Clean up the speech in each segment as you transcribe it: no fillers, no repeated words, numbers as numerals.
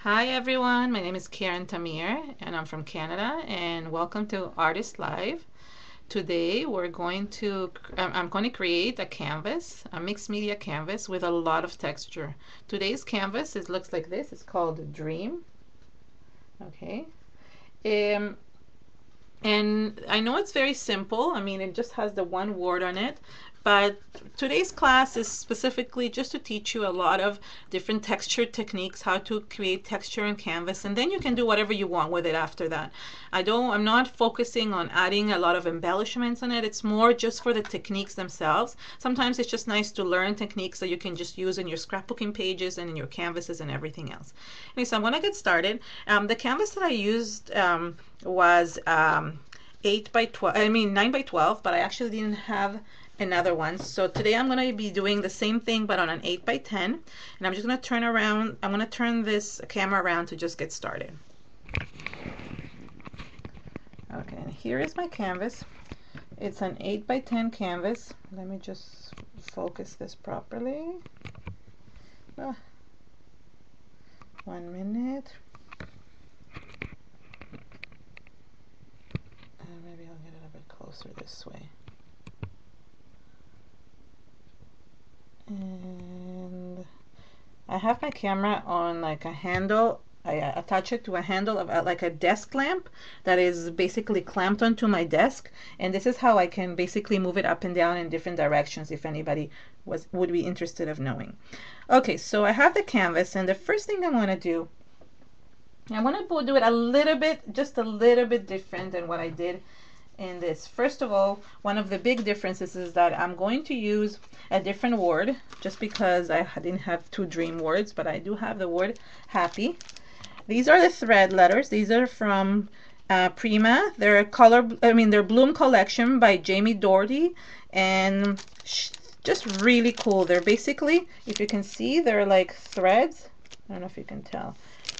Hi everyone, my name is Keren Tamir and I'm from Canada and welcome to Artist Live. Today I'm going to create a canvas, a mixed media canvas with a lot of texture. Today's canvas looks like this. It's called Dream. Okay. Um, and I know it's very simple. I mean, it just has the one word on it. But today's class is specifically just to teach you a lot of different texture techniques, how to create texture in Canvas, and then you can do whatever you want with it after that. I'm not focusing on adding a lot of embellishments on it. It's more just for the techniques themselves. Sometimes it's just nice to learn techniques that you can just use in your scrapbooking pages and in your canvases and everything else. Okay, so I'm gonna get started. The canvas that I used was 8 by 12, I mean 9 by 12, but I actually didn't have another one. So today I'm going to be doing the same thing but on an 8 by 10, and I'm just going to I'm going to turn this camera around to just get started. Okay, and here is my canvas. It's an 8 by 10 canvas. Let me just focus this properly. 1 minute. Maybe I'll get it a bit closer this way. And I have my camera on like a handle. I attach it to a handle of like a desk lamp that is basically clamped onto my desk, and this is how I can basically move it up and down in different directions if anybody would be interested of knowing. Okay, so I have the canvas, and the first thing I want to do, I want to do it a little bit, just a little bit different than what I did in this. First of all, one of the big differences is that I'm going to use a different word just because I didn't have two dream words, but I do have the word happy. These are the thread letters. These are from Prima. They're they're Bloom collection by Jamie Doherty, and just really cool. They're basically, if you can see, they're like threads. I don't know if you can tell.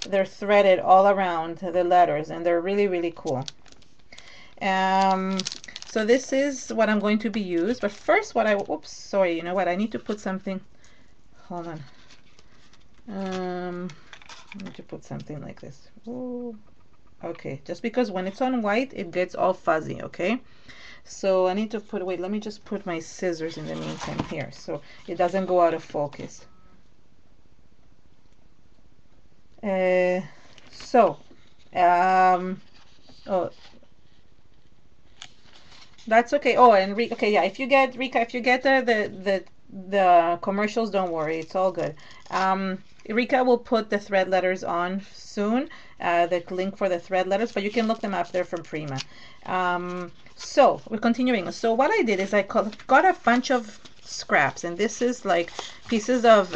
They're threaded all around the letters, and they're really, really cool. So this is what I'm going to be used. But first, oops, sorry, you know what? I need to put something. Hold on. I need to put something like this. Ooh. Okay, just because when it's on white, it gets all fuzzy, okay? So I need to wait, let me just put my scissors in the meantime here so it doesn't go out of focus. Oh, that's okay. Oh, and okay, yeah. If you get Rika, if you get the commercials, don't worry, it's all good. Rika will put the thread letters on soon, the link for the thread letters, but you can look them up there from Prima. So we're continuing. So what I did is I got a bunch of scraps, and this is like pieces of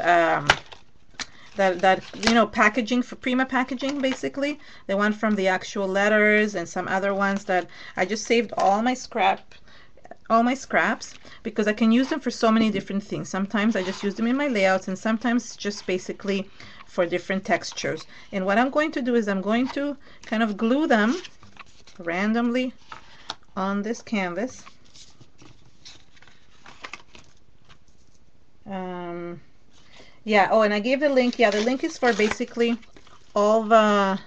that you know, packaging for Prima packaging, basically the one from the actual letters, and some other ones that I just saved all my scraps because I can use them for so many different things. Sometimes I just use them in my layouts, and sometimes just basically for different textures. And what I'm going to do is I'm going to kind of glue them randomly on this canvas. Yeah, oh, and I gave the link. Yeah, the link is for basically all the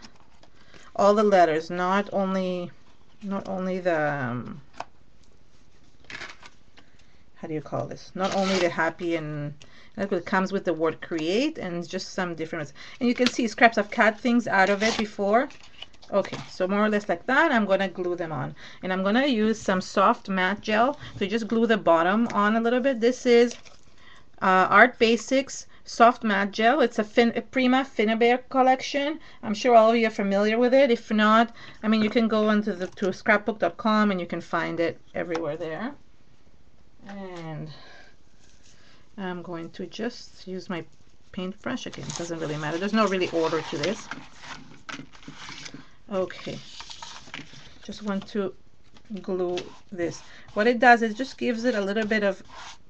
letters, not only the how do you call this? Not only the happy, and it comes with the word create and just some different ones. And you can see scraps. I've cut things out of it before. Okay, so more or less like that, I'm gonna glue them on, and I'm gonna use some soft matte gel to just glue the bottom on a little bit. This is Art Basics soft matte gel. It's a Prima Finnabair collection. I'm sure all of you are familiar with it. If not, I mean, you can go to scrapbook.com and you can find it everywhere there. And I'm going to just use my paintbrush again. It doesn't really matter. There's no really order to this. Okay, just want to glue this. What it does is just gives it a little bit of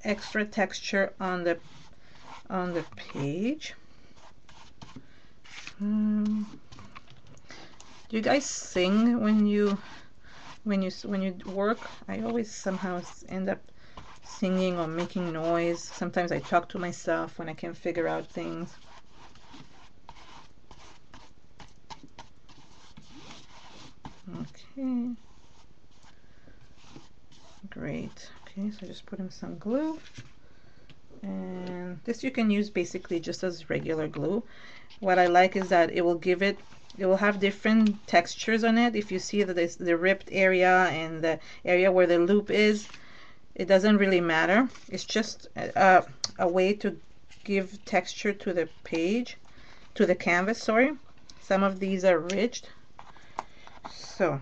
extra texture on the page. Do you guys sing when you work? I always somehow end up singing or making noise. Sometimes I talk to myself when I can't figure out things. Okay. Great. Okay, so just put in some glue. And this you can use basically just as regular glue. What I like is that it will have different textures on it. If you see that there's the ripped area and the area where the loop is, it doesn't really matter. It's just a way to give texture to the page, to the canvas, sorry. Some of these are ridged. So,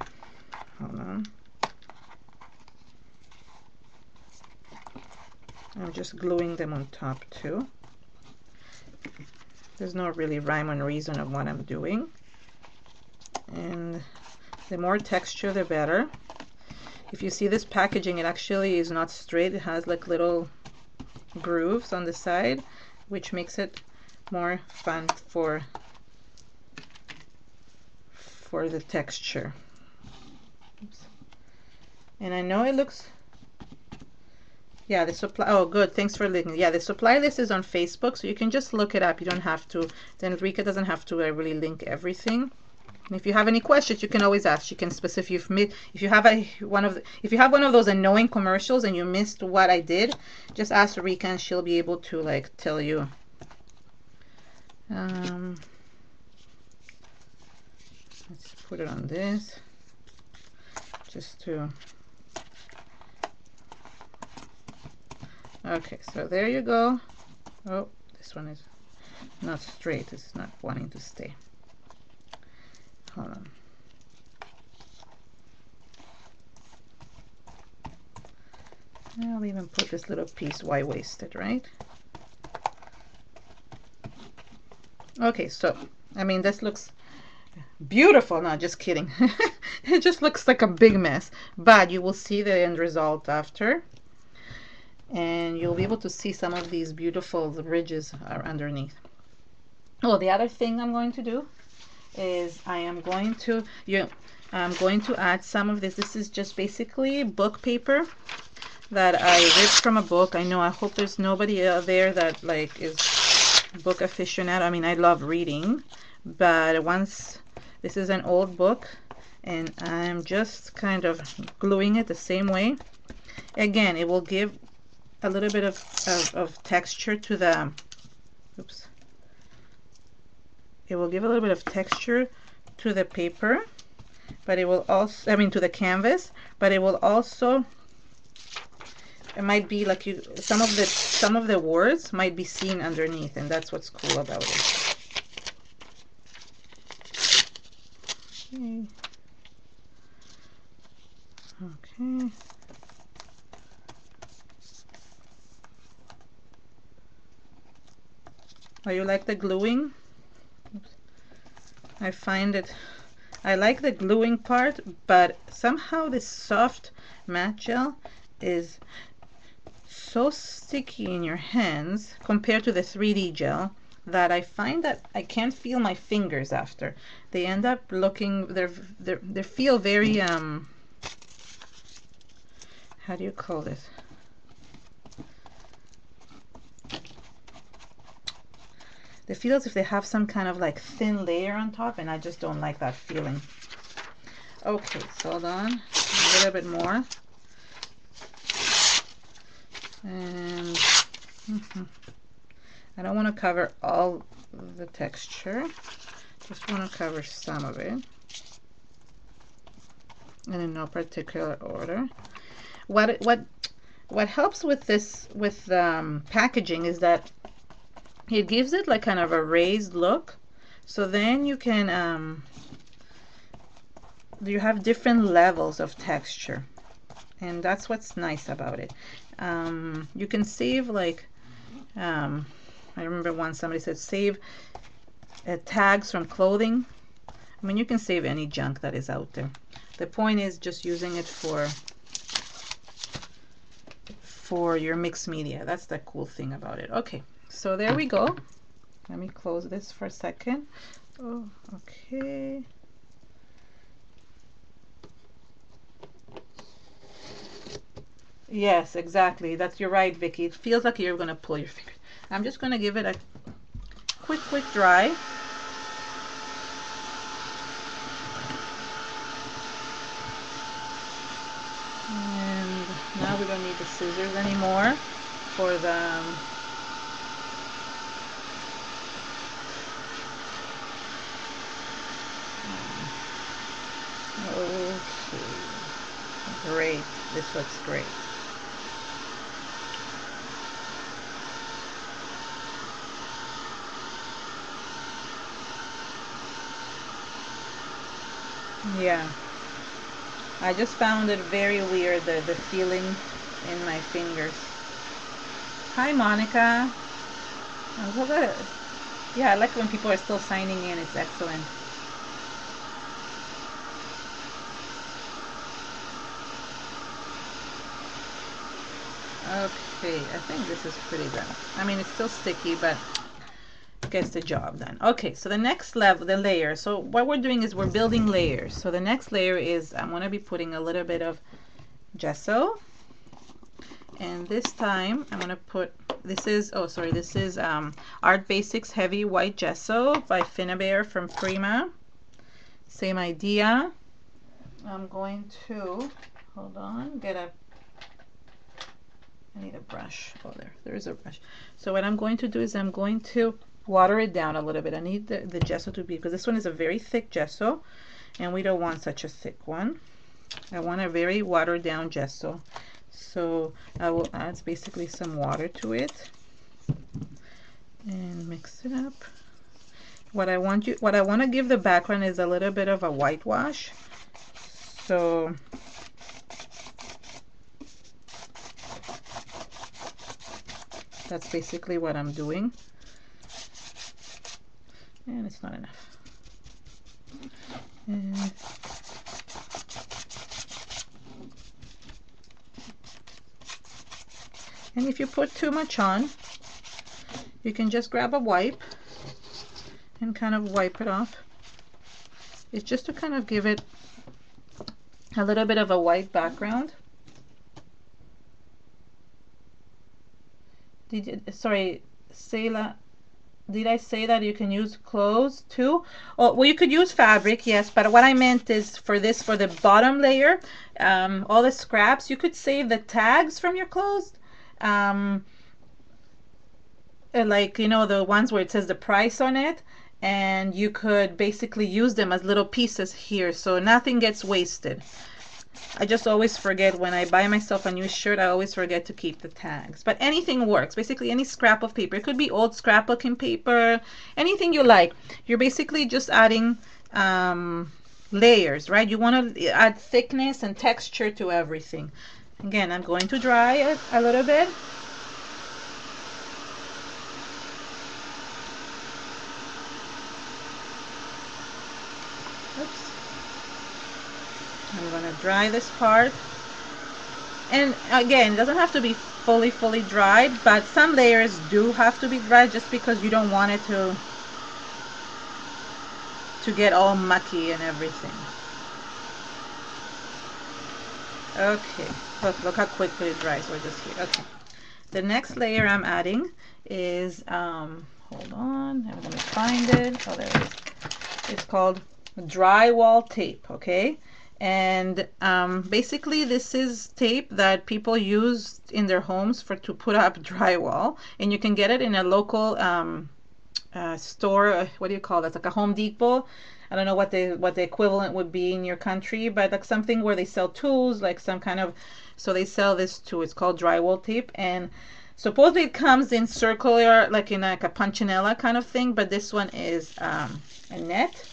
hold on. I'm just gluing them on top too. There's no really rhyme or reason of what I'm doing. And the more texture, the better. If you see this packaging, it actually is not straight. It has like little grooves on the side, which makes it more fun for the texture. Oops. And I know it looks, yeah, the supply, oh good, thanks for linking. Yeah, the supply list is on Facebook, so you can just look it up. You don't have to, then Rika doesn't have to really link everything. And if you have any questions, you can always ask. You can specify if you have one of those annoying commercials and you missed what I did, just ask Rika and she'll be able to like tell you. Let's put it on this just to. Okay, so there you go. Oh, this one is not straight. It's not wanting to stay. Hold on. I'll even put this little piece, why waste it, right? Okay, so, I mean, this looks beautiful. No, just kidding. It just looks like a big mess, but you will see the end result after. And you'll be able to see some of these beautiful ridges are underneath. Oh, the other thing I'm going to do is I'm going to add some of this. This is just basically book paper that I ripped from a book. I know, I hope there's nobody out there that like is book aficionado. I mean, I love reading, but this is an old book and I'm just kind of gluing it the same way. Again, it will give a little bit of texture to the, oops. It will give a little bit of texture to the paper, but it will also, I mean to the canvas, but it will also, it might be like some of the words might be seen underneath, and that's what's cool about it. Okay. Okay. Oh, you like the gluing? Oops. I like the gluing part, but somehow this soft matte gel is so sticky in your hands compared to the 3D gel that I find that I can't feel my fingers after. They end up looking, they feel very, how do you call this? They feel as if they have some kind of like thin layer on top, and I just don't like that feeling. Okay, so hold on, a little bit more. And I don't want to cover all the texture, just want to cover some of it, and in no particular order. What helps with this, with packaging, is that it gives it like kind of a raised look, so then you can you have different levels of texture, and that's what's nice about it. You can save like I remember once somebody said save tags from clothing. I mean, you can save any junk that is out there. The point is just using it for your mixed media. That's the cool thing about it. Okay, so there we go. Let me close this for a second. Oh, okay. Yes, exactly. You're right, Vicky. It feels like you're gonna pull your finger. I'm just gonna give it a quick dry. . now we don't need the scissors anymore for the okay. Great. This looks great. Yeah. I just found it very weird, the feeling in my fingers. Hi, Monica. I'm so good. Yeah, I like when people are still signing in. It's excellent. Okay, I think this is pretty done. I mean, it's still sticky, but gets the job done. Okay, so the next level, the layer. So what we're doing is we're building layers. So the next layer is I'm going to be putting a little bit of gesso. And this time I'm going to put, this is, oh sorry, this is Art Basics Heavy White Gesso by Finnabair from Prima. Same idea. I'm going to, hold on, I need a brush. Oh, there is a brush. So what I'm going to do is I'm going to water it down a little bit. I need the gesso to be, because this one is a very thick gesso and we don't want such a thick one. I want a very watered down gesso. So I will add basically some water to it and mix it up. What I want to give the background is a little bit of a whitewash. So that's basically what I'm doing. And it's not enough. And if you put too much on, you can just grab a wipe and kind of wipe it off. It's just to kind of give it a little bit of a white background. Sorry, Sayla, did I say that you can use clothes too? Oh, well, you could use fabric, yes, but what I meant is for this, for the bottom layer, all the scraps, you could save the tags from your clothes. Like, you know, the ones where it says the price on it, and you could basically use them as little pieces here, so nothing gets wasted. I just always forget when I buy myself a new shirt, I always forget to keep the tags. But anything works. Basically, any scrap of paper. It could be old scrapbooking paper, anything you like. You're basically just adding layers, right? You want to add thickness and texture to everything. Again, I'm going to dry it a little bit. Oops. I'm going to dry this part. And again, it doesn't have to be fully dried, but some layers do have to be dried just because you don't want it to get all mucky and everything. Okay, look how quickly it dries. We're just here. Okay, the next layer I'm adding is hold on, I'm gonna find it. Oh, there it is. It's called drywall tape. Okay, and basically this is tape that people use in their homes to put up drywall, and you can get it in a local store. What do you call that? It's like a Home Depot. I don't know what the equivalent would be in your country, but like something where they sell tools, like some kind of, so they sell this too. It's called drywall tape, and supposedly it comes in circular, like in like a punchinella kind of thing, but this one is a net,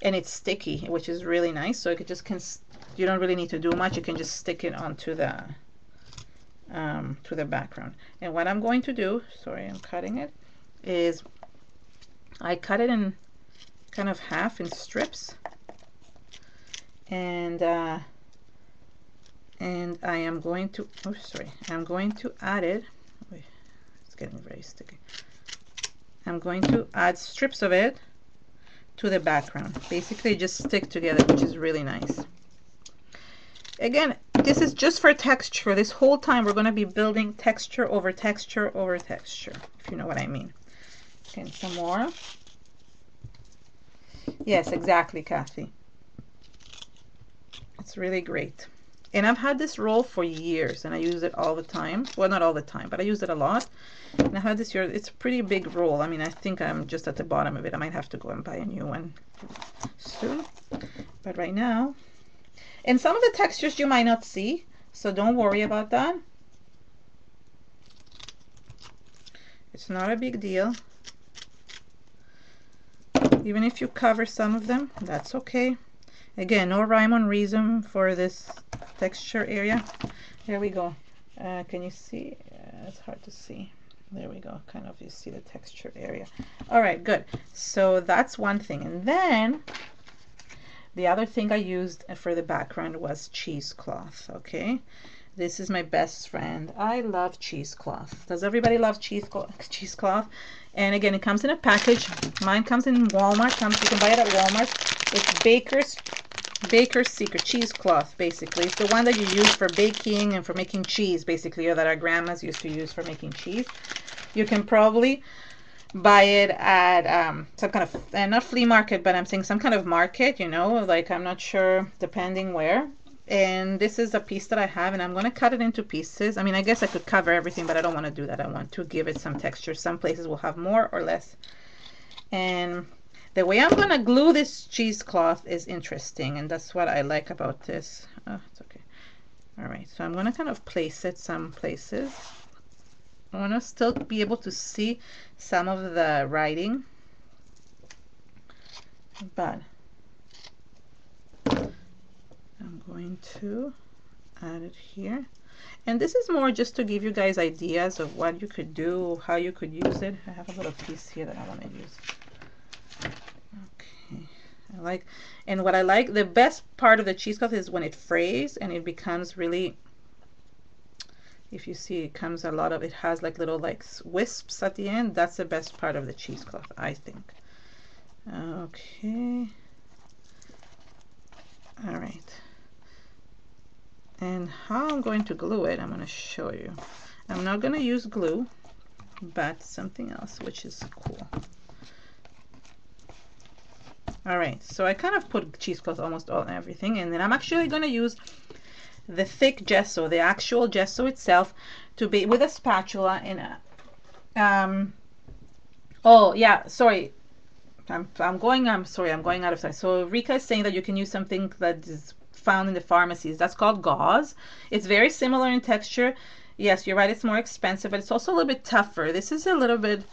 and it's sticky, which is really nice. So you don't really need to do much. You can just stick it onto the background. And what I'm going to do, sorry, I'm cutting it, is I cut it in kind of half in strips, and I am going to, oh sorry, I'm going to add it. Wait, it's getting very sticky. I'm going to add strips of it to the background. Basically just stick together, which is really nice. Again, this is just for texture. This whole time we're going to be building texture over texture over texture, if you know what I mean. Okay, some more. Yes, exactly, Kathy. It's really great. And I've had this roll for years and I use it all the time. Well, not all the time, but I use it a lot. And I had this here. It's a pretty big roll. I mean, I think I'm just at the bottom of it. I might have to go and buy a new one soon. But right now, and some of the textures you might not see, so don't worry about that. It's not a big deal. Even if you cover some of them, that's okay. Again, no rhyme or reason for this texture area. There we go. Can you see? It's hard to see. There we go. Kind of, you see the texture area. All right, good. So that's one thing. And then the other thing I used for the background was cheesecloth. Okay, this is my best friend. I love cheesecloth. Does everybody love cheesecloth? And again, it comes in a package. Mine comes in Walmart. You can buy it at Walmart. It's Baker's Secret cheesecloth, basically. It's the one that you use for baking and for making cheese, basically, or that our grandmas used to use for making cheese. You can probably buy it at some kind of, not flea market, but I'm saying some kind of market, you know, like I'm not sure, depending where. And this is a piece that I have, and I'm going to cut it into pieces. I mean, I guess I could cover everything, but I don't want to do that. I want to give it some texture. Some places will have more or less. And the way I'm going to glue this cheesecloth is interesting, and that's what I like about this. Oh, it's okay. All right, so I'm going to kind of place it some places. I want to still be able to see some of the writing, but I'm going to add it here. And this is more just to give you guys ideas of what you could do, how you could use it. I have a little piece here that I want to use. And what I like, the best part of the cheesecloth is when it frays and it becomes really, if you see, it comes a lot of, it has like little like wisps at the end. That's the best part of the cheesecloth, I think. Okay. All right. And how I'm going to glue it, I'm going to show you. I'm not going to use glue, but something else, which is cool. All right, so I kind of put cheesecloth almost all and everything, and then I'm actually going to use the thick gesso, the actual gesso itself, to be with a spatula in a, oh yeah, sorry, I'm going out of time. So Rika is saying that you can use something that is found in the pharmacies. That's called gauze. It's very similar in texture. Yes, you're right, it's more expensive, but it's also a little bit tougher. This is a little bit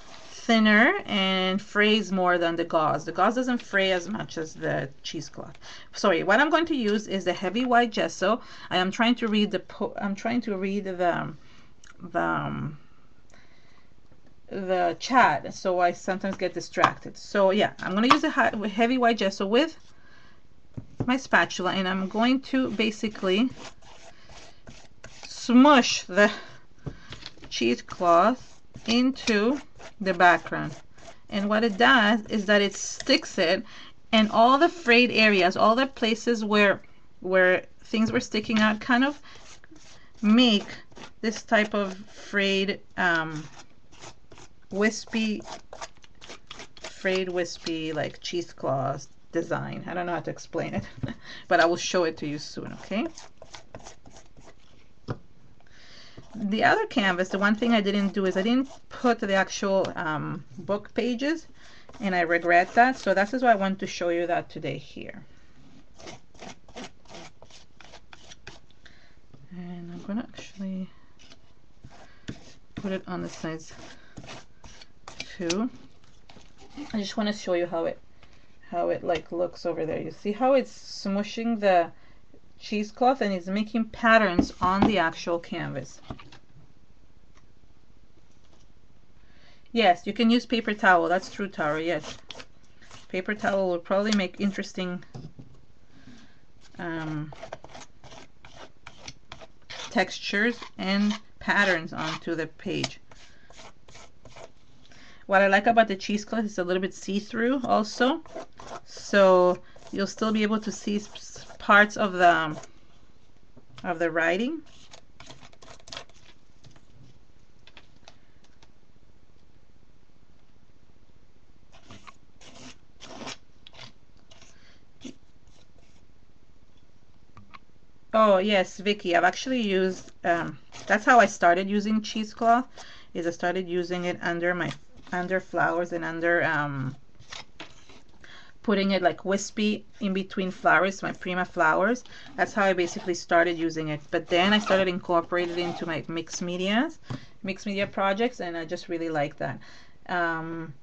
thinner and frays more than the gauze. The gauze doesn't fray as much as the cheesecloth. Sorry, what I'm going to use is the heavy white gesso. I am trying to read the chat, so I sometimes get distracted. So yeah, I'm going to use a heavy white gesso with my spatula, and I'm going to basically smush the cheesecloth into the background. And what it does is that it sticks it, and all the frayed areas, all the places where things were sticking out, kind of make this type of frayed wispy like cheesecloth design. I don't know how to explain it, but I will show it to you soon. Okay, the other canvas, the one thing I didn't do is I didn't put the actual book pages, and I regret that. So that is why I want to show you that today here. And I'm gonna actually put it on the sides too. I just want to show you how it like looks over there. You see how it's smushing the cheesecloth and it's making patterns on the actual canvas. Yes, you can use paper towel. That's true, Tara. Yes, paper towel will probably make interesting textures and patterns onto the page. What I like about the cheesecloth is a little bit see-through also, so you'll still be able to see parts of the writing. Oh yes, Vicky, I've actually used, that's how I started using cheesecloth, is I started using it under flowers and under, putting it like wispy in between flowers, my Prima flowers. That's how I basically started using it. But then I started incorporating it into my mixed media projects, and I just really like that. Um,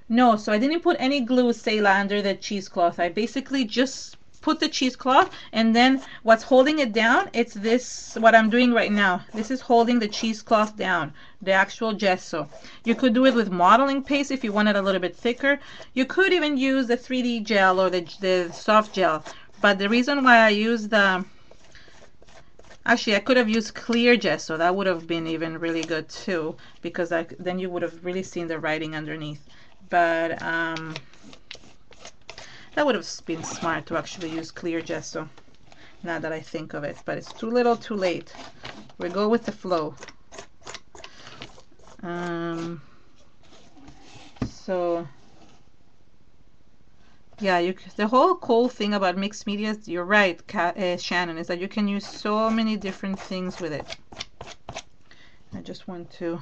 no, so I didn't put any glue, Sayla, under the cheesecloth. I basically just put the cheesecloth, and then what's holding it down, it's this, what I'm doing right now. This is holding the cheesecloth down, the actual gesso. You could do it with modeling paste if you want it a little bit thicker. You could even use the 3D gel or the soft gel. But the reason why I use the, actually I could have used clear gesso. That would have been even really good too, because then you would have really seen the writing underneath. But that would have been smart to actually use clear gesso, now that I think of it. But it's too little too late. We go with the flow. So yeah, the whole cool thing about mixed media, you're right, Shannon, is that you can use so many different things with it. I just want to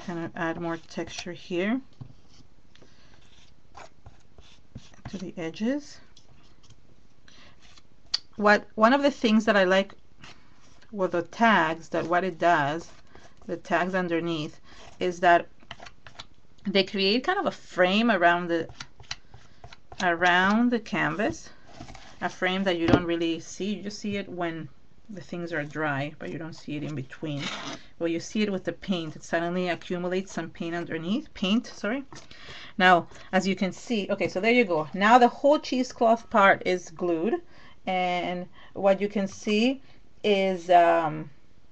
kind of add more texture here to the edges. One of the things that I like with the tags, that what it does, the tags underneath, is that they create kind of a frame around the canvas, a frame that you don't really see. You just see it when the things are dry, but you don't see it in between. Well, you see it with the paint. It suddenly accumulates some paint, sorry. Now, as you can see, okay, so there you go. Now the whole cheesecloth part is glued, and what you can see is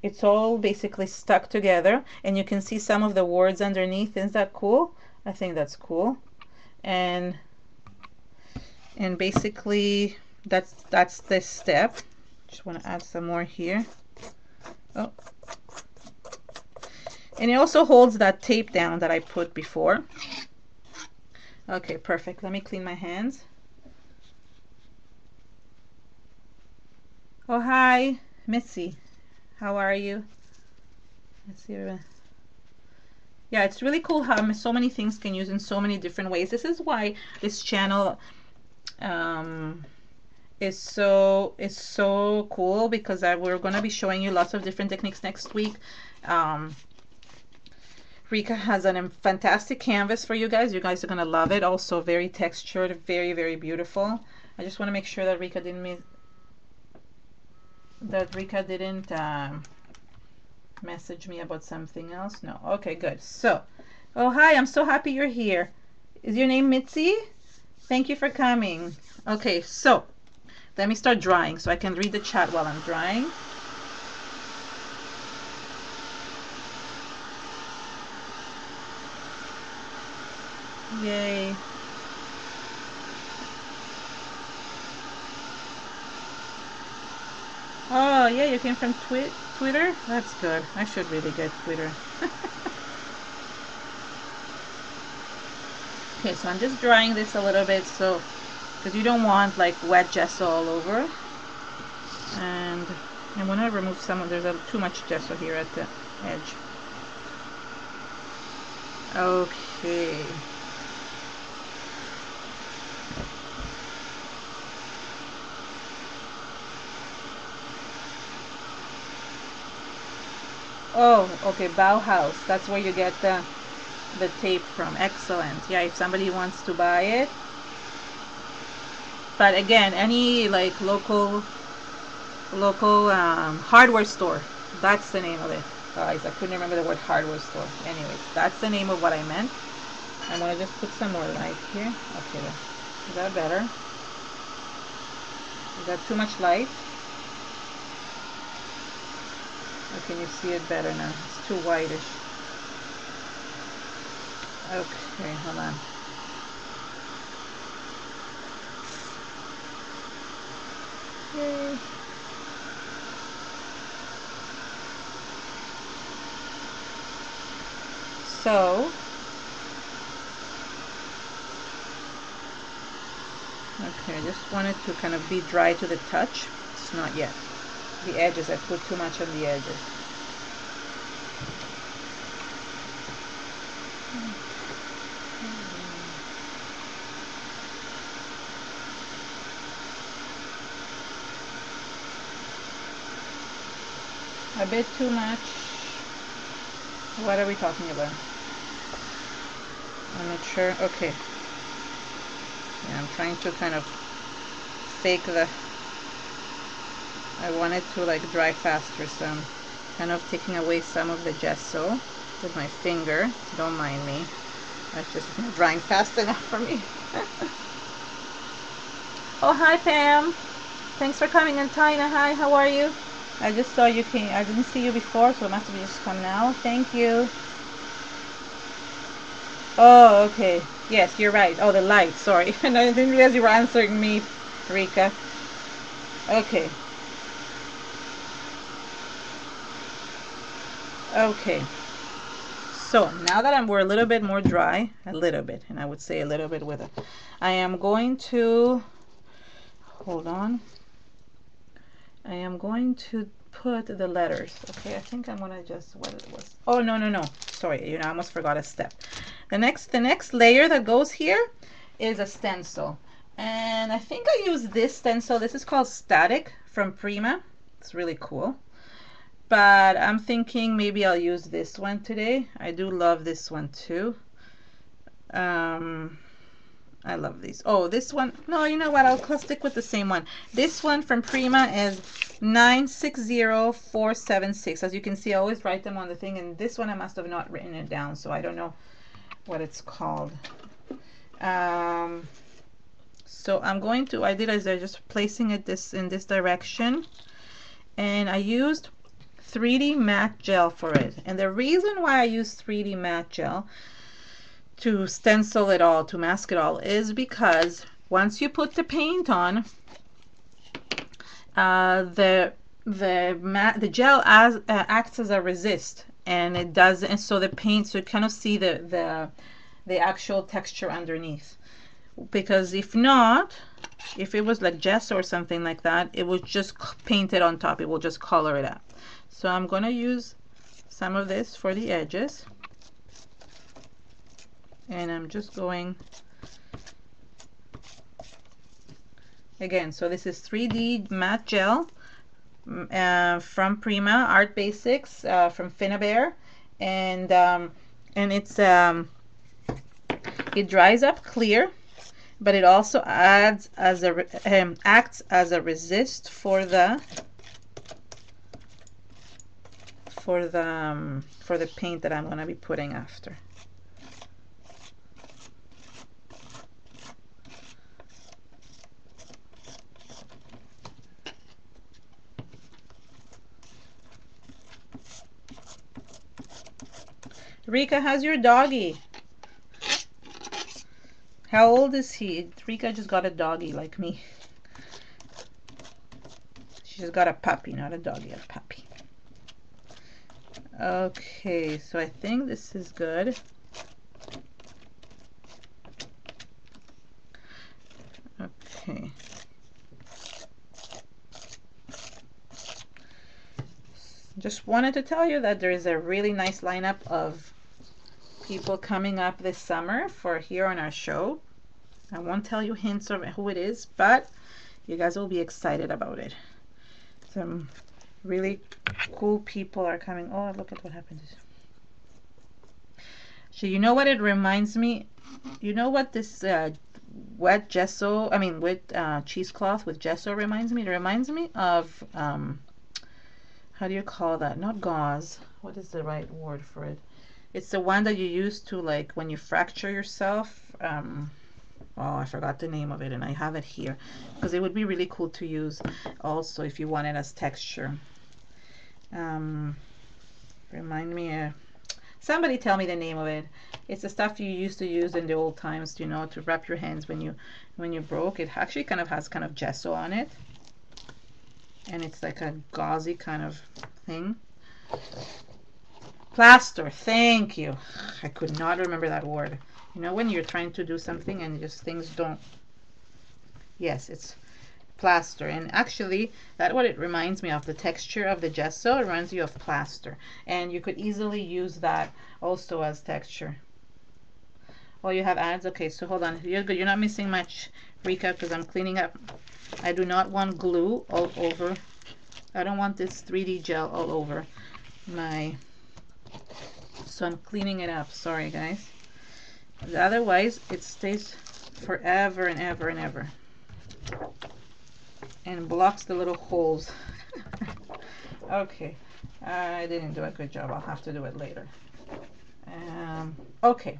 it's all basically stuck together, and you can see some of the words underneath. Isn't that cool? I think that's cool. And basically that's this step. Just want to add some more here. Oh, and it also holds that tape down that I put before. Okay, perfect. Let me clean my hands. Oh, hi, Missy. How are you? Let's see. Yeah, it's really cool how so many things can use in so many different ways. This is why this channel is so cool, because we're going to be showing you lots of different techniques next week. Rika has a fantastic canvas for you guys. You guys are going to love it. Also very textured, very, very beautiful. I just want to make sure that Rika didn't message me about something else. No. Okay, good. So, oh, hi. I'm so happy you're here. Is your name Mitzi? Thank you for coming. Okay, so let me start drying so I can read the chat while I'm drying. Yay. Oh, yeah, you came from Twitter? That's good. I should really get Twitter. Okay, so I'm just drying this a little bit, so because you don't want like wet gesso all over. And I'm going to remove some of, there's too much gesso here at the edge. Okay. Oh, okay, Bauhaus. That's where you get the tape from. Excellent. Yeah, if somebody wants to buy it. But again, any like local hardware store. That's the name of it. Guys, I couldn't remember the word hardware store. Anyways, that's the name of what I meant. I'm gonna just put some more light here. Okay, is that better? Is that too much light? Or can you see it better now? It's too whitish. Okay, hold on. Yay. So Okay, I just want it to kind of be dry to the touch. It's not yet. The edges, I put too much on the edges. A bit too much. What are we talking about? I'm not sure. Okay. Yeah, I'm trying to kind of fake the... I want it to like dry faster, so I'm kind of taking away some of the gesso with my finger. Don't mind me. That's just not drying fast enough for me. Oh, hi Pam. Thanks for coming. And Tina, hi, how are you? I just saw you came. I didn't see you before, so it must have just come now. Thank you. Oh, okay. Yes, you're right. Oh, the light. Sorry. And I didn't realize you were answering me, Rika. Okay. Okay. So now that we're a little bit more dry, a little bit, and I would say a little bit with it, I am going to, hold on. I am going to put the letters. Okay, I think I'm gonna just, what it was. Oh, no, no, no. Sorry, you know, I almost forgot a step. The next layer that goes here is a stencil. And I think I use this stencil. This is called Static from Prima. It's really cool. But I'm thinking maybe I'll use this one today. I do love this one too. I love these. Oh, this one. No, you know what? I'll stick with the same one. This one from Prima is 960476. As you can see, I always write them on the thing. And this one I must have not written it down, so I don't know what it's called. So I'm going to, I did as I just placing it in this direction. And I used 3D matte gel for it. And the reason why I use 3D matte gel to stencil it all, to mask it all, is because once you put the paint on, the gel acts as a resist, and it does, and so the paint, so you kind of see the actual texture underneath. Because if not, if it was like gesso or something like that, it would just paint it on top. It will just color it up. So I'm going to use some of this for the edges. And I'm just going, again, so this is 3D matte gel from Prima, Art Basics, from Finnabair. And it's, it dries up clear, but it also adds as a, acts as a resist for the paint that I'm going to be putting after. Rika, how's your doggy? How old is he? Rika just got a doggy like me. She just got a puppy, not a doggy, a puppy. Okay, so I think this is good. Okay. Just wanted to tell you that there is a really nice lineup of people coming up this summer for here on our show. I won't tell you hints of who it is, but you guys will be excited about it. Some really cool people are coming. Oh, look at what happened. So you know what it reminds me? You know what this wet gesso, I mean wet cheesecloth with gesso reminds me? It reminds me of, how do you call that? Not gauze. What is the right word for it? It's the one that you use to, like, when you fracture yourself. Oh, I forgot the name of it, and I have it here because it would be really cool to use also if you want it as texture. Remind me, somebody tell me the name of it. It's the stuff you used to use in the old times, you know, to wrap your hands when you broke. It actually kind of has kind of gesso on it, and it's like a gauzy kind of thing. Plaster, thank you. I could not remember that word. You know when you're trying to do something and just things don't Yes, it's plaster, and actually that's what it reminds me of. The texture of the gesso, it reminds you of plaster, and you could easily use that also as texture. Oh, you have ads? Okay, so hold on. You're good. You're not missing much, Rika, because I'm cleaning up. I do not want glue all over. I don't want this 3D gel all over my, so I'm cleaning it up. Sorry, guys. Otherwise, it stays forever and ever and ever, and blocks the little holes. Okay, I didn't do a good job. I'll have to do it later. Okay.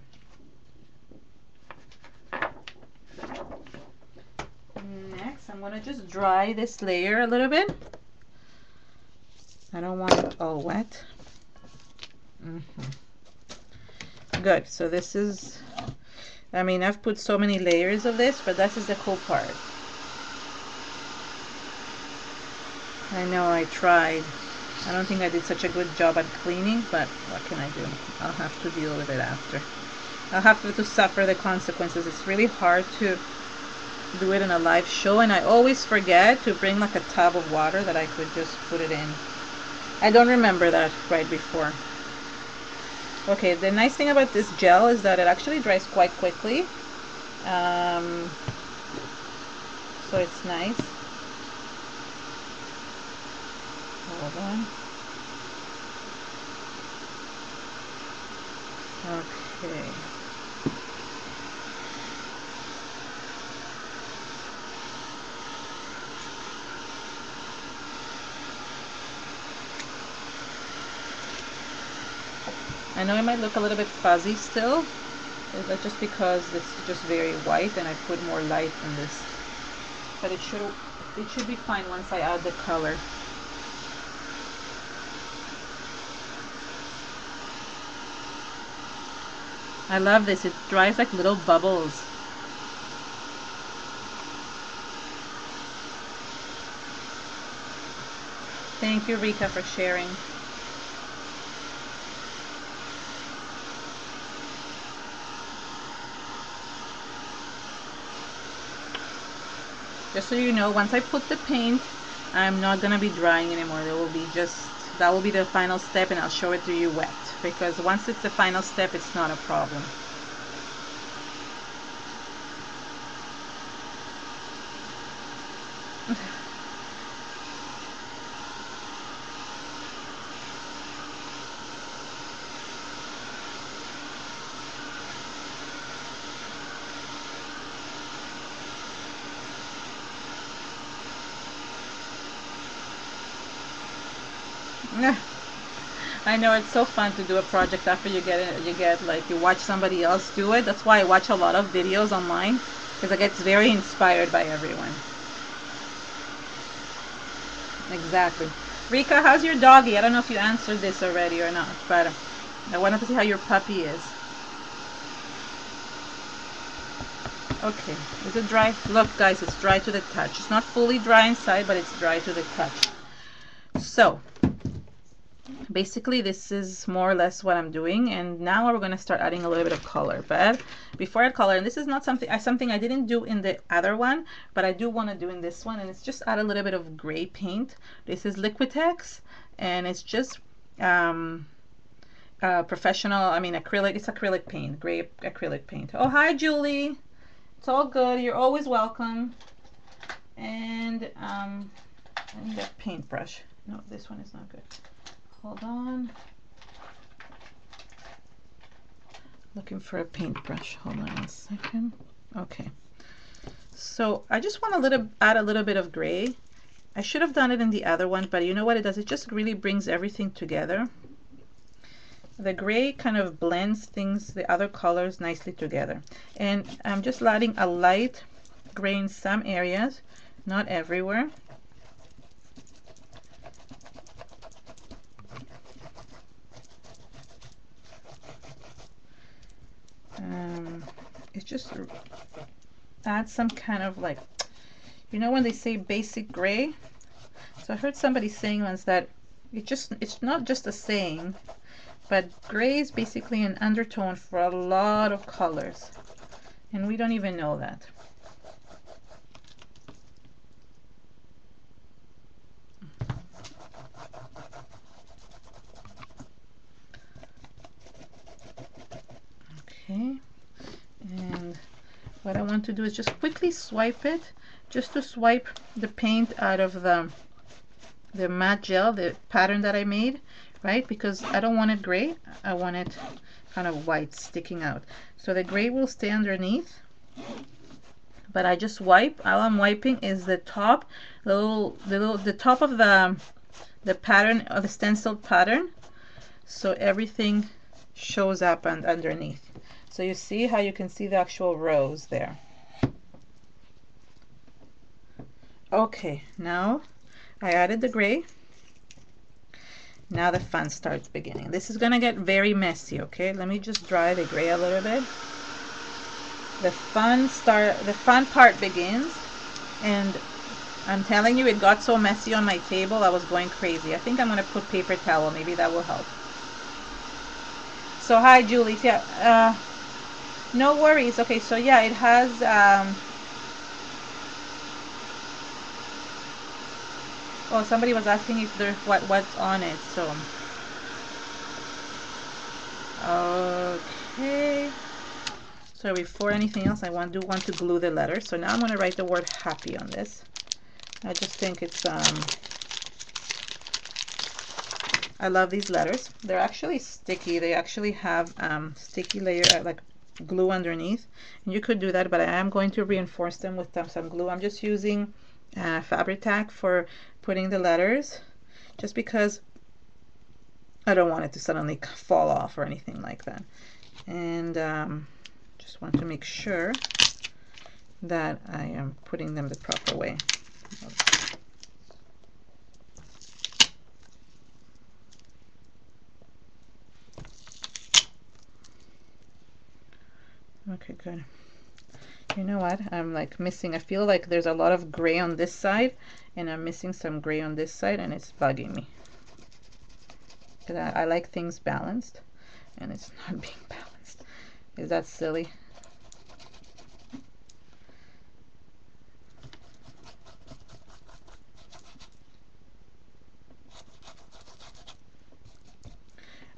Next, I'm gonna just dry this layer a little bit. I don't want it all wet. Good. So this is, I mean, I've put so many layers of this, but this is the cool part. I know I tried. I don't think I did such a good job at cleaning, but what can I do? I'll have to deal with it after. I'll have to suffer the consequences. It's really hard to do it in a live show, and I always forget to bring like a tub of water that I could just put it in. I don't remember that right before. Okay, the nice thing about this gel is that it actually dries quite quickly. So it's nice. Hold on. Okay. I know it might look a little bit fuzzy still. That's just because this is just very white and I put more light in this. But it should be fine once I add the color. I love this. It dries like little bubbles. Thank you, Rika, for sharing. Just so you know, once I put the paint, I'm not gonna be drying anymore. There will be that will be the final step, and I'll show it to you wet, because once it's the final step, it's not a problem. I know, it's so fun to do a project after you watch somebody else do it. That's why I watch a lot of videos online, because I get very inspired by everyone. Exactly. Rika, how's your doggy? I don't know if you answered this already or not, but I wanted to see how your puppy is. Okay, is it dry? Look, guys, it's dry to the touch. It's not fully dry inside, but it's dry to the touch. So basically this is more or less what I'm doing, and now we're going to start adding a little bit of color. But before I add color, and this is not something I didn't do in the other one, but I do want to do in this one, and it's just add a little bit of gray paint. This is Liquitex, and it's just professional, I mean acrylic, it's acrylic paint, gray acrylic paint. Oh, hi Julie, it's all good, you're always welcome. And I need a paintbrush. No, this one is not good. Hold on. Looking for a paintbrush. Hold on a second. Okay. So I just want to add a little bit of gray. I should have done it in the other one, but you know what it does? It just really brings everything together. The gray kind of blends the other colors nicely together. And I'm just adding a light gray in some areas, not everywhere. It just adds some kind of, like, you know when they say basic gray? So I heard somebody saying once that it's not just a saying, but gray is basically an undertone for a lot of colors, and we don't even know that. Okay, and what I want to do is just quickly swipe it, just to swipe the paint out of the matte gel, the pattern that I made, right? Because I don't want it gray, I want it kind of white sticking out. So the gray will stay underneath, but I just wipe. All I'm wiping is the top, the top of the pattern, of the stenciled pattern, so everything shows up and underneath. So you see how you can see the actual rows there. Okay, now I added the gray. Now the fun starts beginning. This is gonna get very messy, okay? Let me just dry the gray a little bit. The fun part begins, and I'm telling you, it got so messy on my table, I was going crazy. I think I'm gonna put paper towel, maybe that will help. So hi Julie, yeah, no worries. Okay, so yeah, it has oh, somebody was asking if there what's on it, so okay. So before anything else, I want to glue the letter. So now I'm going to write the word happy on this. I just think it's I love these letters. They're actually sticky. They actually have sticky layer like glue underneath. And you could do that, but I am going to reinforce them with some glue. I'm just using Fabri-Tac for putting the letters, just because I don't want it to suddenly fall off or anything like that. And just want to make sure that I am putting them the proper way. Okay, good. You know what? I'm like missing, I feel like there's a lot of gray on this side, and I'm missing some gray on this side, and it's bugging me. Because I like things balanced, and it's not being balanced. Is that silly?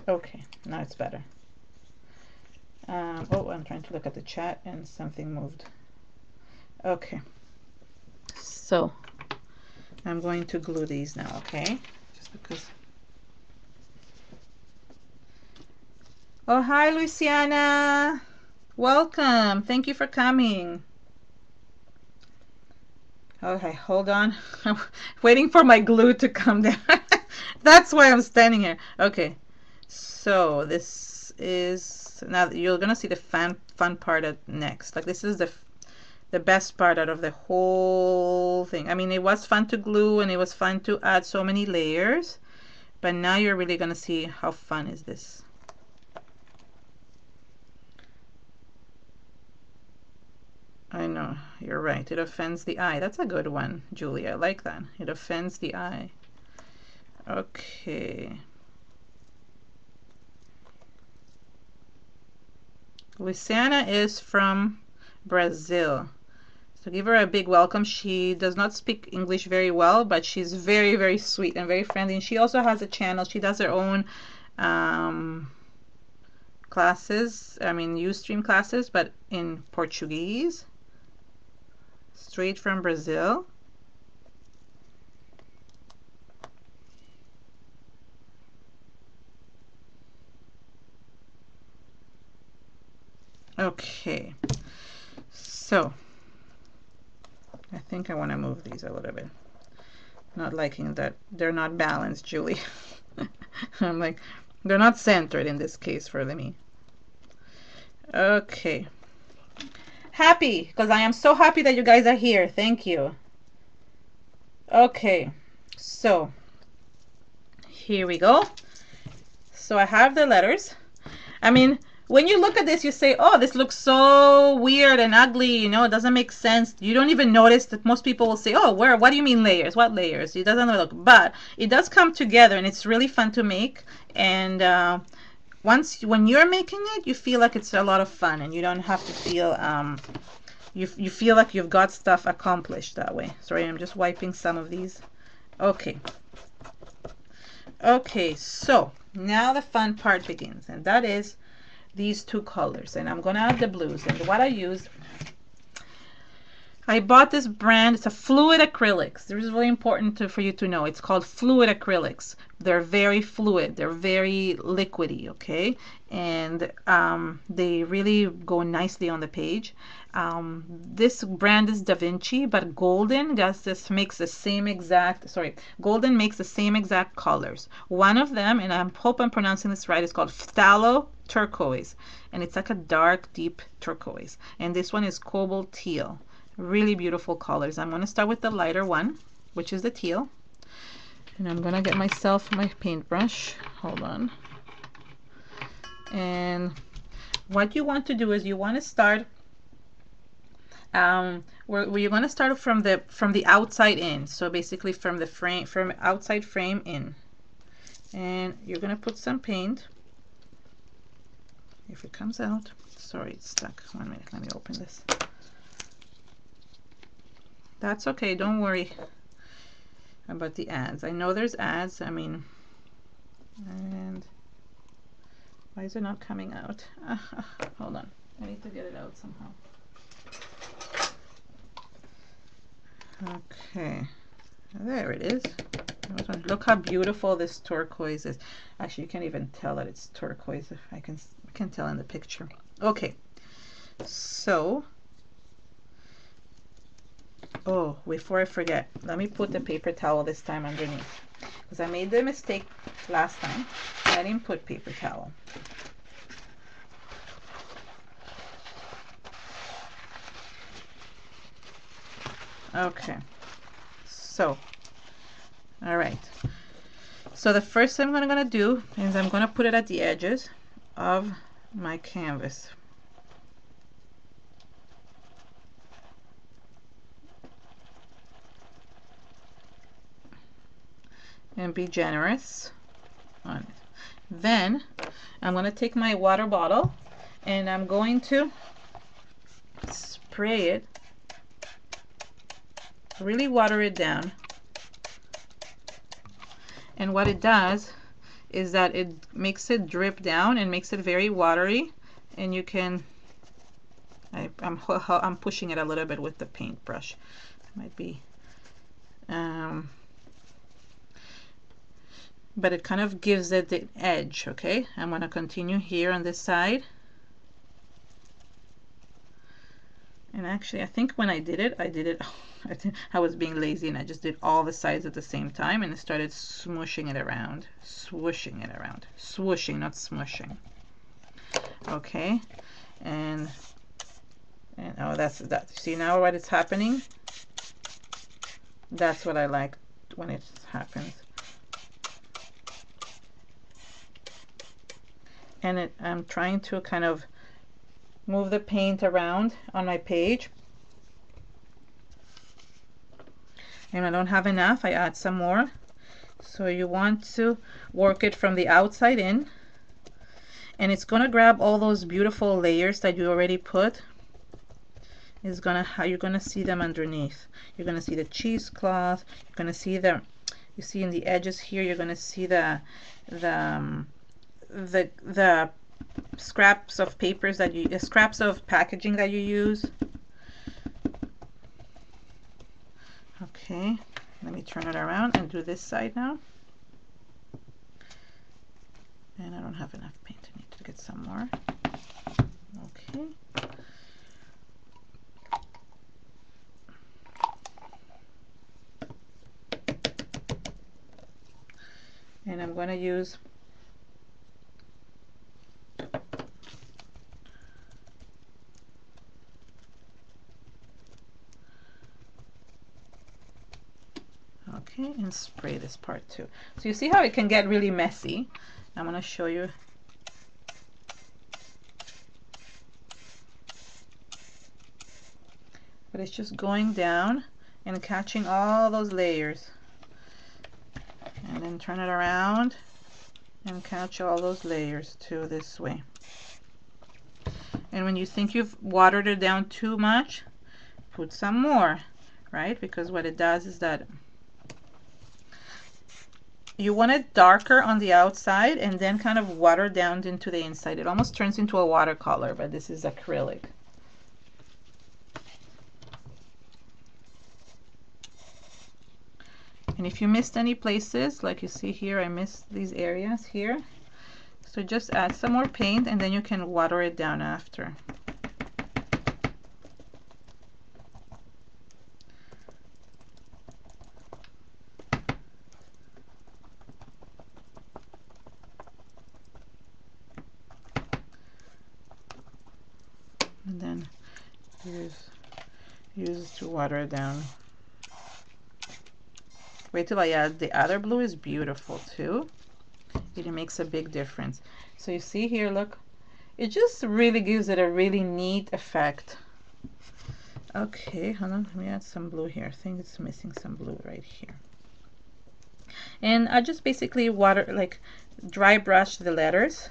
Okay, now it's better. Oh, I'm trying to look at the chat and something moved. Okay, so I'm going to glue these now, okay? Just because. Oh, hi, Luciana. Welcome. Thank you for coming. Okay, hold on. I'm waiting for my glue to come down. That's why I'm standing here. Okay, so this is, now you're gonna see the fun part next. Like, this is the best part out of the whole thing. I mean, it was fun to glue and it was fun to add so many layers, but now you're really gonna see how fun is this. I know, you're right. It offends the eye. That's a good one, Julie. I like that. It offends the eye. Okay. Luciana is from Brazil. So give her a big welcome. She does not speak English very well, but she's very, very sweet and very friendly. And she also has a channel. She does her own classes. I mean, Ustream classes, but in Portuguese. Straight from Brazil. Okay, so I think I want to move these a little bit. Not liking that they're not balanced, Julie. I'm like, they're not centered in this case for me. Okay. Happy, because I am so happy that you guys are here. Thank you. Okay, so here we go. So I have the letters. I mean, when you look at this, you say, oh, this looks so weird and ugly, you know, it doesn't make sense. You don't even notice that most people will say, oh, what do you mean layers? What layers? It doesn't look, but it does come together, and it's really fun to make. And when you're making it, you feel like it's a lot of fun, and you don't have to feel, you feel like you've got stuff accomplished that way. Sorry, I'm just wiping some of these. Okay. Okay, so now the fun part begins, and that is these two colors, and I'm gonna add the blues. And what I used, I bought this brand. It's a fluid acrylics. This is really important for you to know. It's called fluid acrylics. They're very fluid. They're very liquidy, okay? And they really go nicely on the page. This brand is Da Vinci, but Golden just makes the same exact, sorry, Golden makes the same exact colors. One of them, and I hope I'm pronouncing this right, is called phthalo turquoise. And it's like a dark, deep turquoise. And this one is cobalt teal. Really beautiful colors. I'm going to start with the lighter one, which is the teal. And I'm going to get myself my paintbrush. Hold on. And what you want to do is you want to start where you're going to start from the outside in. So basically from the frame, from outside frame in. And you're going to put some paint. If it comes out. Sorry, it's stuck. 1 minute. Let me open this. That's okay, don't worry about the ads. I know there's ads, I mean, and why is it not coming out? Hold on, I need to get it out somehow. Okay, there it is. Look how beautiful this turquoise is. Actually, you can't even tell that it's turquoise. If I can tell in the picture. Okay, so oh, before I forget, let me put the paper towel this time underneath, because I made the mistake last time. I didn't put paper towel. Okay, so, all right. So the first thing I'm going to do is I'm going to put it at the edges of my canvas. And be generous on it. Then I'm going to take my water bottle and I'm going to spray it, really water it down. And what it does is that it makes it drip down and makes it very watery, and you can I'm pushing it a little bit with the paintbrush. It might be but it kind of gives it the edge. Okay, I'm going to continue here on this side. And actually, I think when I did it, I was being lazy and I just did all the sides at the same time and I started smooshing it around, swooshing it around, swooshing, not smushing. Okay, and oh, that's that. See now what is happening? That's what I like when it happens. And I'm trying to kind of move the paint around on my page. And I don't have enough, I add some more. So you want to work it from the outside in. And it's going to grab all those beautiful layers that you already put. It's going to, you're going to see them underneath. You're going to see the cheesecloth. You're going to see the, you see in the edges here, you're going to see the scraps of papers that you, scraps of packaging that you use. Okay, let me turn it around and do this side now. And I don't have enough paint, I need to get some more. Okay. And I'm going to use and spray this part too. So you see how it can get really messy. I'm going to show you. But it's just going down and catching all those layers. And then turn it around and catch all those layers too this way. And when you think you've watered it down too much, put some more, right? Because what it does is that you want it darker on the outside and then kind of watered down into the inside. It almost turns into a watercolor, but this is acrylic. And if you missed any places, like you see here, I missed these areas here. So just add some more paint and then you can water it down after. And then use to water it down. Wait till I add the other blue. Is beautiful too. It makes a big difference. So you see here, look, it just really gives it a really neat effect. Okay, hold on, let me add some blue here. I think it's missing some blue right here. And I just basically dry brush the letters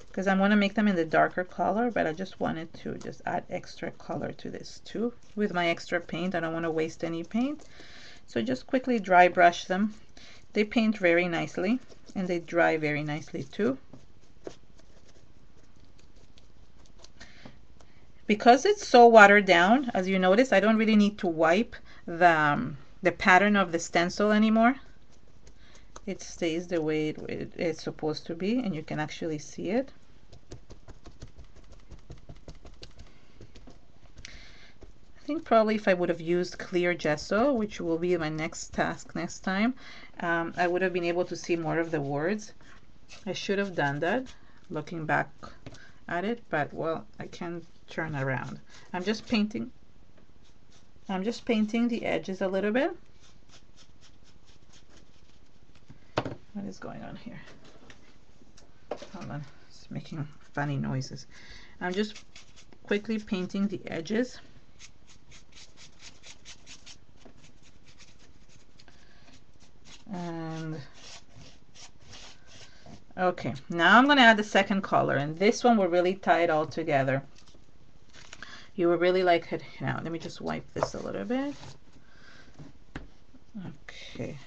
because I'm going to make them in the darker color, but I just wanted to just add extra color to this too with my extra paint. I don't want to waste any paint. So just quickly dry brush them. They paint very nicely and they dry very nicely too. Because it's so watered down, as you notice, I don't really need to wipe the pattern of the stencil anymore. It stays the way it's supposed to be, and you can actually see it. I think probably if I would have used clear gesso, which will be my next task next time, I would have been able to see more of the words. I should have done that, looking back at it, but well, I can't turn around. I'm just painting the edges a little bit. What is going on here? Hold on, it's making funny noises. I'm just quickly painting the edges. And okay, now I'm going to add the second color, and this one will really tie it all together. You will really like it. Now let me just wipe this a little bit. Okay,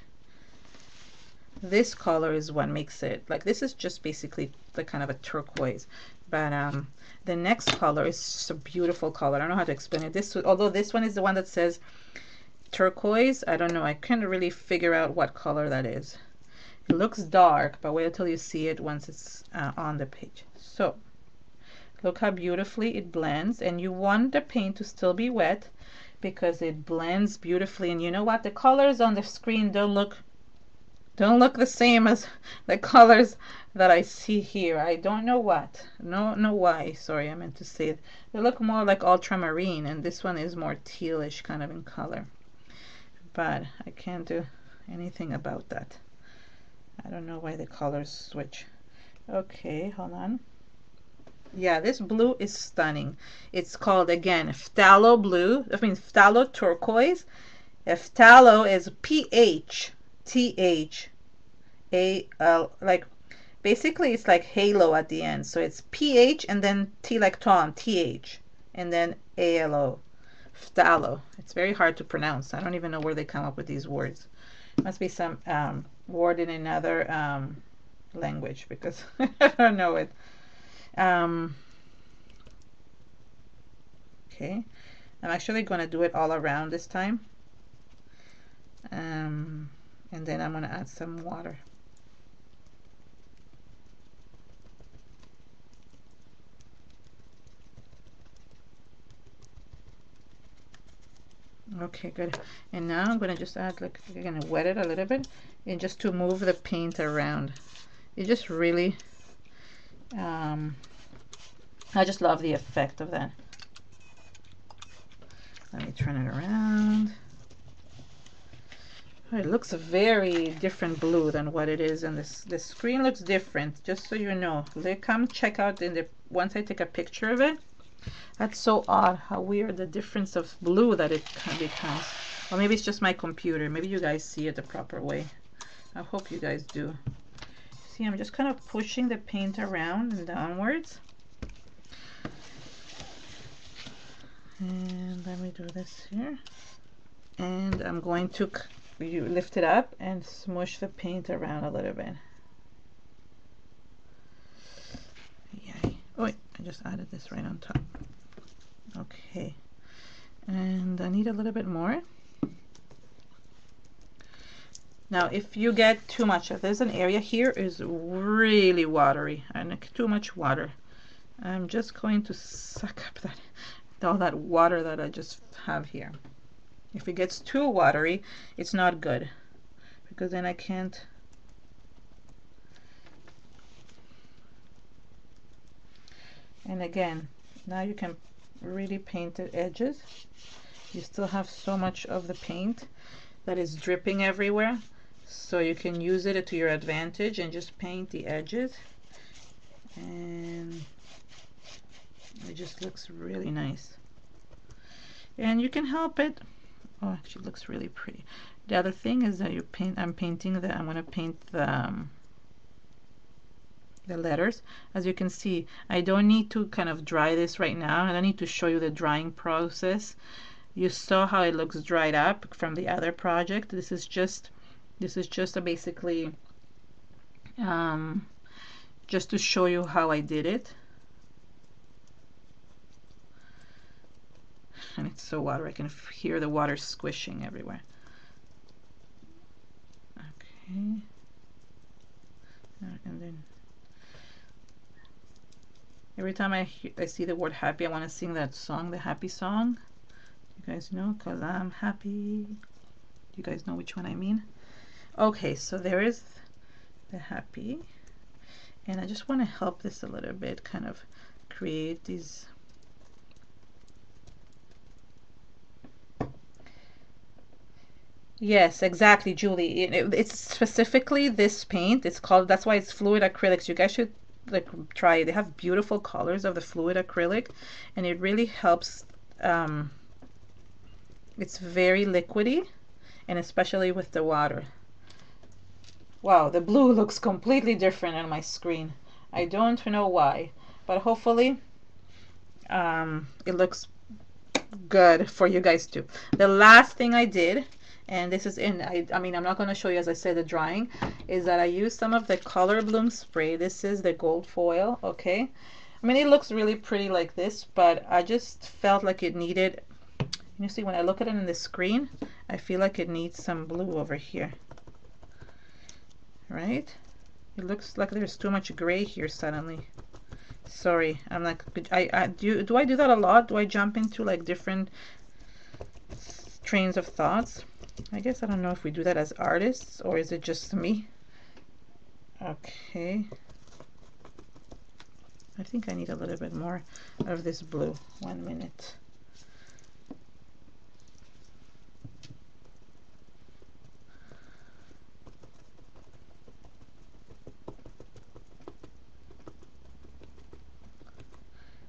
this color is what makes it, like, this is just basically the kind of a turquoise, but the next color is just a beautiful color. I don't know how to explain it. This, although this one is the one that says turquoise, I don't know, I can't really figure out what color that is. It looks dark, but wait until you see it once it's on the page. So look how beautifully it blends, and you want the paint to still be wet because it blends beautifully. And you know what, the colors on the screen don't look the same as the colors that I see here. I don't know why. Sorry, I meant to say it. They look more like ultramarine, and this one is more tealish kind of in color. But I can't do anything about that. I don't know why the colors switch. Okay, hold on. Yeah, this blue is stunning. It's called, again, phthalo blue. I mean phthalo turquoise. Phthalo is PHTHAL, like basically it's like halo at the end. So it's PH and then T like Tom, TH, and then ALO. Phthalo. It's very hard to pronounce. I don't even know where they come up with these words. Must be some word in another language, because I don't know it. Okay, I'm actually going to do it all around this time, and then I'm going to add some water. Okay, good. And now I'm going to just add, like, I'm going to wet it a little bit, and just to move the paint around. It just really, I just love the effect of that. Let me turn it around. It looks a very different blue than what it is, and this screen looks different, just so you know. Come check out once I take a picture of it. That's so odd, how weird the difference of blue that it becomes. Or maybe it's just my computer. Maybe you guys see it the proper way. I hope you guys do. See, I'm just kind of pushing the paint around and downwards. And let me do this here. And I'm going to you lift it up and smush the paint around a little bit. Yay. Oh, wait, I just added this right on top. Okay, and I need a little bit more. Now, if you get too much, if there's an area here is really watery and too much water, I'm just going to suck up all that water that I just have here. If it gets too watery, it's not good, because then I can't. And again, now you can really paint the edges. You still have so much of the paint that is dripping everywhere, so you can use it to your advantage and just paint the edges, and it just looks really nice. And you can help it. Oh, actually, it looks really pretty. The other thing is that I'm painting I'm going to paint the letters. As you can see, I don't need to kind of dry this right now. I don't need to show you the drying process. You saw how it looks dried up from the other project. This is just a basically just to show you how I did it. And it's so watery, I can hear the water squishing everywhere. Okay, and then every time I see the word happy, I want to sing that song, the happy song. You guys know, 'cause I'm happy. You guys know which one I mean? Okay, so there is the happy, and I just want to help this a little bit, kind of create these. Yes, exactly, Julie. It's specifically this paint. It's called, that's why it's fluid acrylics. You guys should like try it. They have beautiful colors of the fluid acrylic, and it really helps. It's very liquidy, and especially with the water. Wow, the blue looks completely different on my screen. I don't know why, but hopefully it looks good for you guys too. The last thing I did, and this is I mean, I'm not going to show you, as I said, the drying, is that I used some of the Color Bloom spray. This is the gold foil, okay? I mean, it looks really pretty like this, but I just felt like it needed, you see, when I look at it in the screen, I feel like it needs some blue over here, right? It looks like there's too much gray here suddenly. Sorry, I'm like, do I do that a lot? Do I jump into like different trains of thoughts? I guess I don't know if we do that as artists, or is it just me? Okay. I think I need a little bit more of this blue. 1 minute.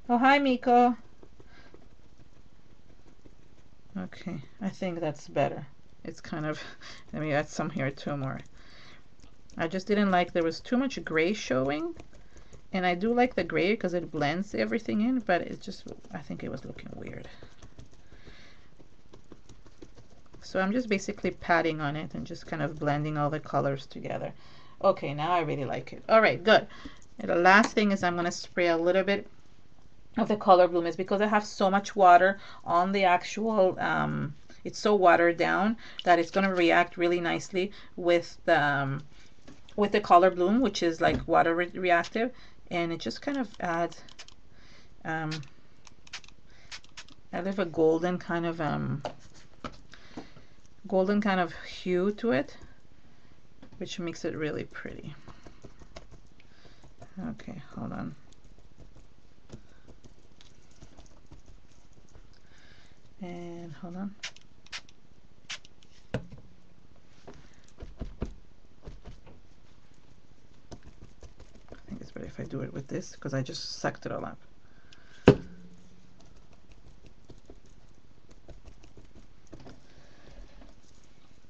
Oh, hi, Miko. Okay, I think that's better. It's kind of, let me add some here too more. I just didn't like, there was too much gray showing, and I do like the gray because it blends everything in, but it just, I think it was looking weird. So I'm just basically patting on it and just kind of blending all the colors together. Okay, now I really like it. All right, good. And the last thing is I'm going to spray a little bit of the Color Bloom. Is because I have so much water on the actual, it's so watered down that it's going to react really nicely with the Color Bloom, which is like water reactive, and it just kind of adds I have a golden kind of hue to it, which makes it really pretty. Okay, hold on. And hold on. I think it's better if I do it with this because I just sucked it all up.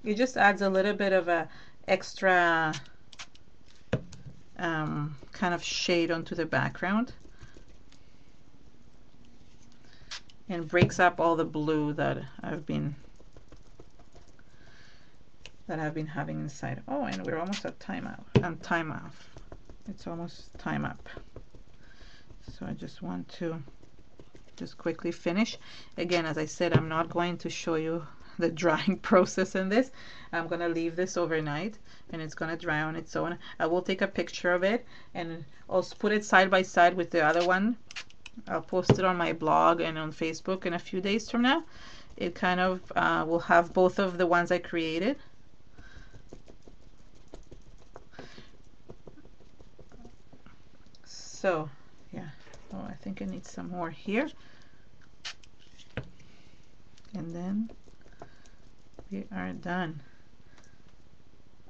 It just adds a little bit of a extra kind of shade onto the background, and breaks up all the blue that I've been that I've been having inside. Oh, and we're almost at time off. It's almost time up. So I just want to just quickly finish. Again, as I said, I'm not going to show you the drying process in this. I'm going to leave this overnight and it's going to dry on its own. I will take a picture of it and also put it side by side with the other one. I'll post it on my blog and on Facebook in a few days from now. It kind of will have both of the ones I created. So yeah, oh, I think I need some more here. And then we are done.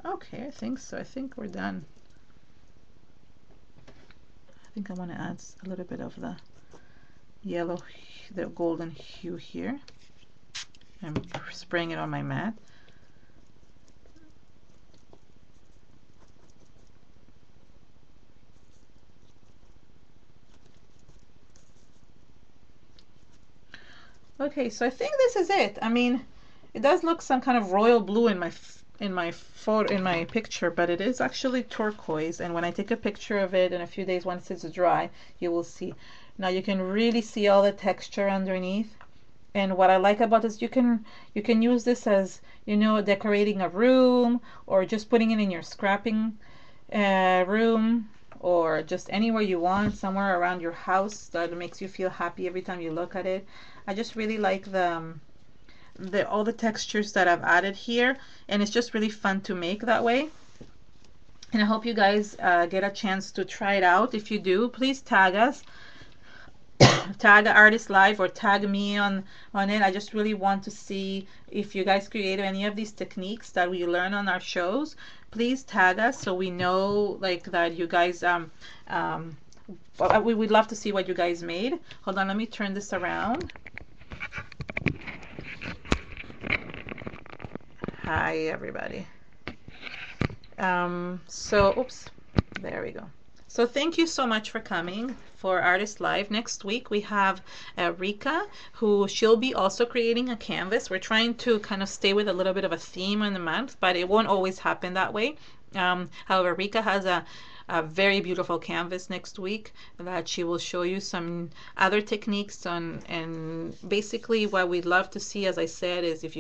Okay, I think so. I think we're done. I think I want to add a little bit of the yellow, the golden hue here. I'm spraying it on my mat. Okay, so I think this is it. I mean, it does look some kind of royal blue in my photo, in my picture, but it is actually turquoise. And when I take a picture of it in a few days, once it's dry, you will see. Now you can really see all the texture underneath. And what I like about this, you can use this as, you know, decorating a room, or just putting it in your scrapping room, or just anywhere you want, somewhere around your house that makes you feel happy every time you look at it. I just really like all the textures that I've added here, and it's just really fun to make that way. And I hope you guys get a chance to try it out. If you do, please tag us. Tag Artist Live or tag me on it. I just really want to see if you guys create any of these techniques that we learn on our shows. Please tag us so we know like that you guys we would love to see what you guys made. Hold on, let me turn this around. Hi everybody. Oops, there we go. So thank you so much for coming for Artist Live. Next week we have Rika, who she'll be also creating a canvas. We're trying to kind of stay with a little bit of a theme in the month, but it won't always happen that way. However, Rika has a very beautiful canvas next week that she will show you some other techniques on. And basically what we'd love to see, as I said, is if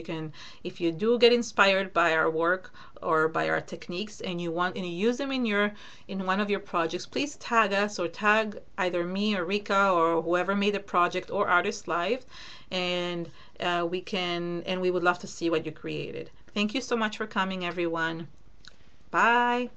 you do get inspired by our work or by our techniques and you use them in one of your projects, please tag us or tag either me or Rika or whoever made the project or Artist Live, and we would love to see what you created. Thank you so much for coming, everyone. Bye.